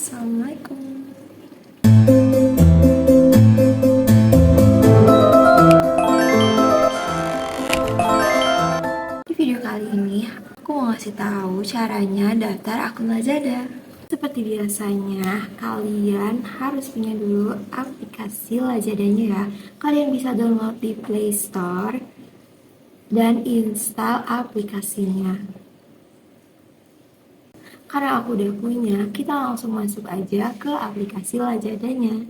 Assalamualaikum. Di video kali ini aku mau ngasih tahu caranya daftar akun Lazada. Seperti biasanya, kalian harus punya dulu aplikasi Lazadanya ya. Kalian bisa download di Play Store dan install aplikasinya. Karena aku udah punya, kita langsung masuk aja ke aplikasi Lazadanya.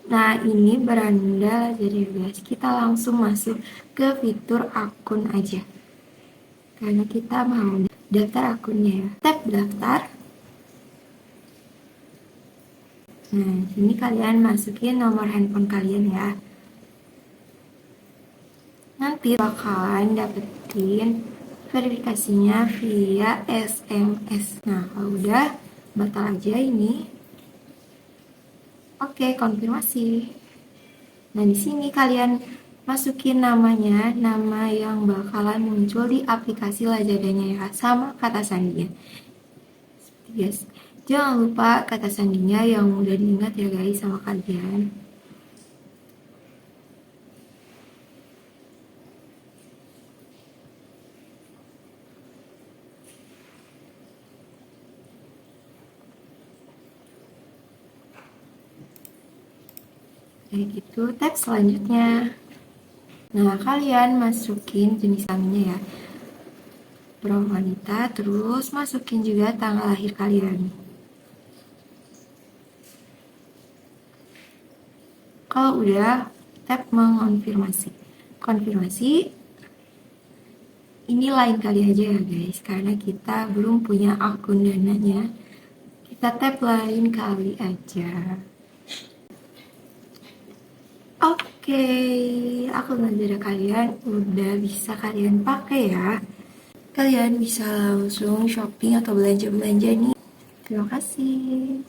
Nah, ini beranda Lazada guys. Kita langsung masuk ke fitur akun aja. Karena kita mau daftar akunnya ya. Tap daftar. Nah, ini kalian masukin nomor handphone kalian ya. Nanti bakalan dapetin verifikasinya via SMS. Nah, kalau udah batal aja ini. Oke, konfirmasi. Nah, di sini kalian masukin namanya, nama yang bakalan muncul di aplikasi Lazadanya ya, sama kata sandinya. Yes. Jangan lupa kata sandinya yang mudah diingat ya guys sama kalian. Kayak gitu, tab selanjutnya. Nah, kalian masukin jenis kelaminnya ya. Perawan wanita, terus masukin juga tanggal lahir kalian. Kalau udah, tap mengonfirmasi. Konfirmasi. Ini lain kali aja ya guys, karena kita belum punya akun dananya. Kita tap lain kali aja. Oke, akun Lazada kalian udah bisa kalian pakai ya. Kalian bisa langsung shopping atau belanja-belanja nih. Terima kasih.